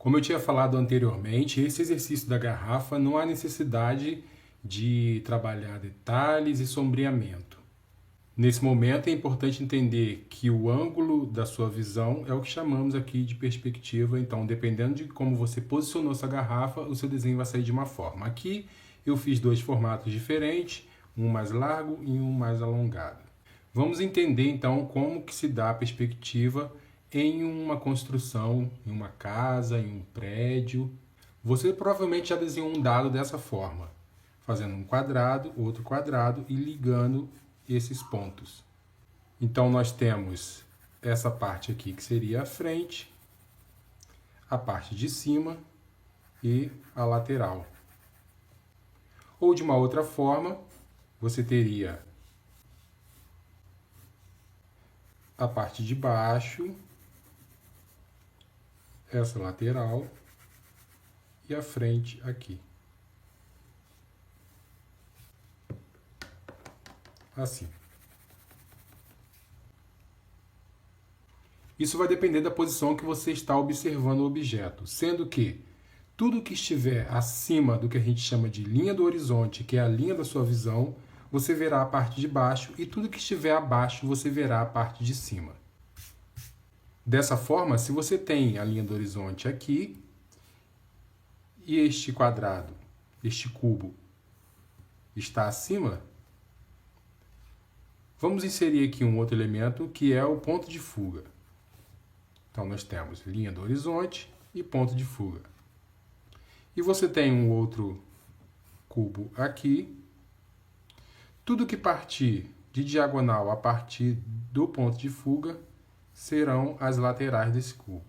Como eu tinha falado anteriormente, esse exercício da garrafa não há necessidade de trabalhar detalhes e sombreamento. Nesse momento é importante entender que o ângulo da sua visão é o que chamamos aqui de perspectiva. Então, dependendo de como você posicionou essa garrafa, o seu desenho vai sair de uma forma. Aqui eu fiz dois formatos diferentes, um mais largo e um mais alongado. Vamos entender então como que se dá a perspectiva em uma construção, em uma casa, em um prédio. Você provavelmente já desenhou um dado dessa forma, fazendo um quadrado, outro quadrado e ligando esses pontos. Então nós temos essa parte aqui que seria a frente, a parte de cima e a lateral. Ou de uma outra forma, você teria a parte de baixo, essa lateral e a frente aqui. Assim. Isso vai depender da posição que você está observando o objeto, sendo que tudo que estiver acima do que a gente chama de linha do horizonte, que é a linha da sua visão, você verá a parte de baixo, e tudo que estiver abaixo, você verá a parte de cima. Dessa forma, se você tem a linha do horizonte aqui, e este quadrado, este cubo, está acima, vamos inserir aqui um outro elemento que é o ponto de fuga. Então nós temos linha do horizonte e ponto de fuga. E você tem um outro cubo aqui. Tudo que partir de diagonal a partir do ponto de fuga serão as laterais desse cubo.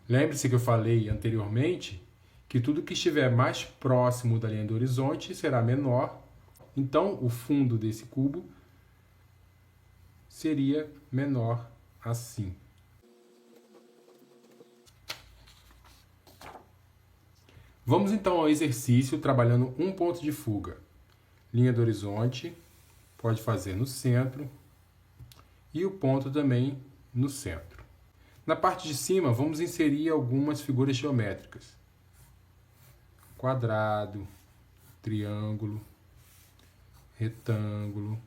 Lembre-se que eu falei anteriormente que tudo que estiver mais próximo da linha do horizonte será menor. Então, o fundo desse cubo seria menor assim. Vamos então ao exercício trabalhando um ponto de fuga. Linha do horizonte, pode fazer no centro, e o ponto também no centro. Na parte de cima, vamos inserir algumas figuras geométricas. Quadrado, triângulo, retângulo.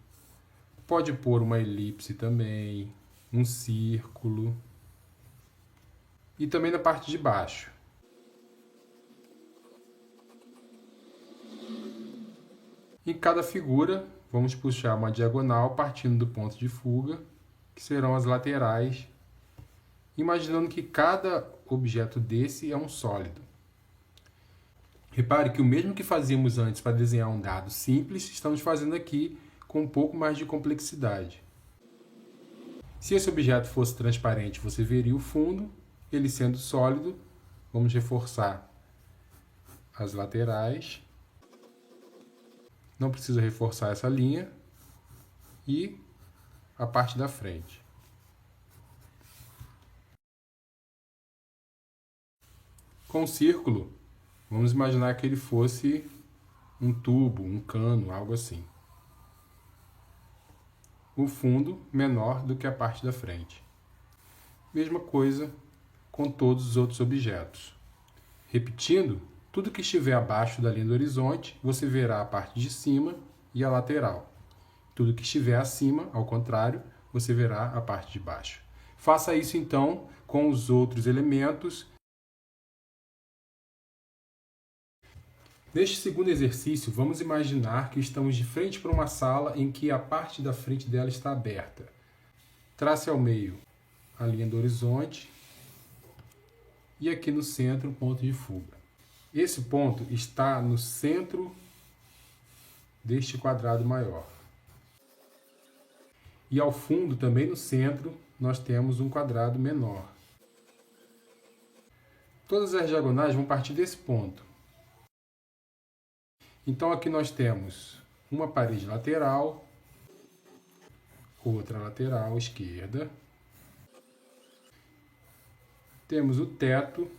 Pode pôr uma elipse também, um círculo. E também na parte de baixo. Em cada figura, vamos puxar uma diagonal partindo do ponto de fuga, que serão as laterais, imaginando que cada objeto desse é um sólido. Repare que o mesmo que fazíamos antes para desenhar um dado simples, estamos fazendo aqui com um pouco mais de complexidade. Se esse objeto fosse transparente, você veria o fundo. Ele sendo sólido, vamos reforçar as laterais. Não precisa reforçar essa linha. E a parte da frente. Com o círculo, vamos imaginar que ele fosse um tubo, um cano, algo assim. O fundo menor do que a parte da frente. Mesma coisa com todos os outros objetos. Repetindo, tudo que estiver abaixo da linha do horizonte, você verá a parte de cima e a lateral. Tudo que estiver acima, ao contrário, você verá a parte de baixo. Faça isso então com os outros elementos. Neste segundo exercício, vamos imaginar que estamos de frente para uma sala em que a parte da frente dela está aberta. Trace ao meio a linha do horizonte e aqui no centro o ponto de fuga. Esse ponto está no centro deste quadrado maior. E ao fundo, também no centro, nós temos um quadrado menor. Todas as diagonais vão partir desse ponto. Então aqui nós temos uma parede lateral, outra lateral esquerda. Temos o teto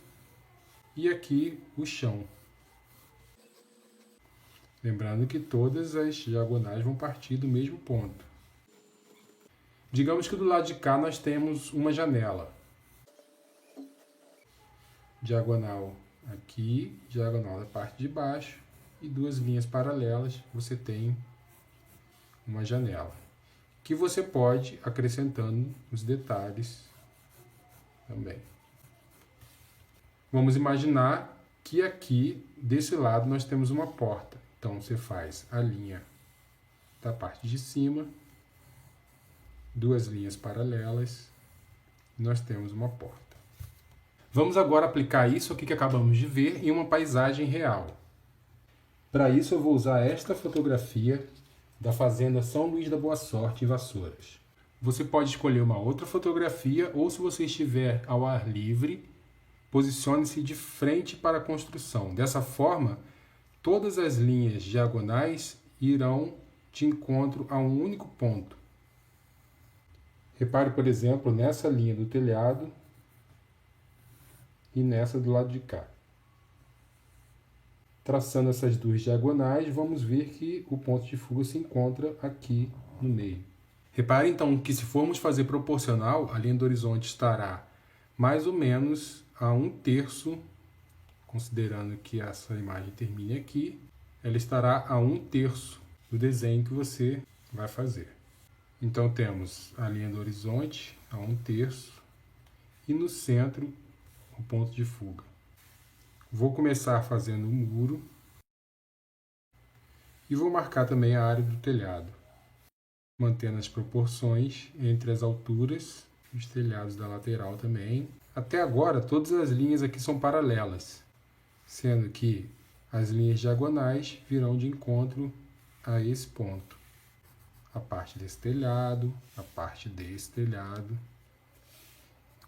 e aqui o chão. Lembrando que todas as diagonais vão partir do mesmo ponto. Digamos que do lado de cá nós temos uma janela. diagonal aqui, diagonal da parte de baixo e duas linhas paralelas, você tem uma janela, que você pode acrescentando os detalhes também. Vamos imaginar que aqui, desse lado, nós temos uma porta. Então, você faz a linha da parte de cima, duas linhas paralelas, e nós temos uma porta. Vamos agora aplicar isso aqui que acabamos de ver em uma paisagem real. Para isso, eu vou usar esta fotografia da Fazenda São Luís da Boa Sorte, em Vassouras. Você pode escolher uma outra fotografia ou, se você estiver ao ar livre, posicione-se de frente para a construção. Dessa forma, todas as linhas diagonais irão de encontro a um único ponto. Repare, por exemplo, nessa linha do telhado e nessa do lado de cá. Traçando essas duas diagonais, vamos ver que o ponto de fuga se encontra aqui no meio. Repare então que, se formos fazer proporcional, a linha do horizonte estará mais ou menos a 1/3, considerando que essa imagem termine aqui, ela estará a 1/3 do desenho que você vai fazer. Então temos a linha do horizonte a 1/3 e no centro o ponto de fuga. Vou começar fazendo um muro e vou marcar também a área do telhado, mantendo as proporções entre as alturas e os telhados da lateral também. Até agora, todas as linhas aqui são paralelas, sendo que as linhas diagonais virão de encontro a esse ponto. A parte desse telhado, a parte desse telhado,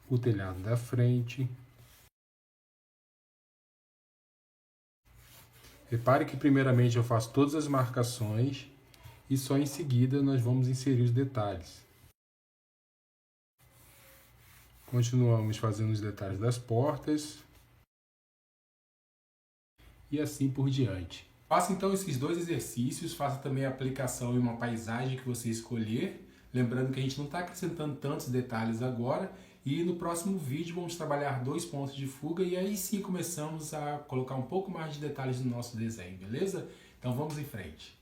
o telhado da frente. Repare que primeiramente eu faço todas as marcações e só em seguida nós vamos inserir os detalhes. Continuamos fazendo os detalhes das portas e assim por diante. Faça então esses dois exercícios, faça também a aplicação em uma paisagem que você escolher. Lembrando que a gente não está acrescentando tantos detalhes agora. E no próximo vídeo vamos trabalhar 2 pontos de fuga e aí sim começamos a colocar um pouco mais de detalhes no nosso desenho, beleza? Então vamos em frente.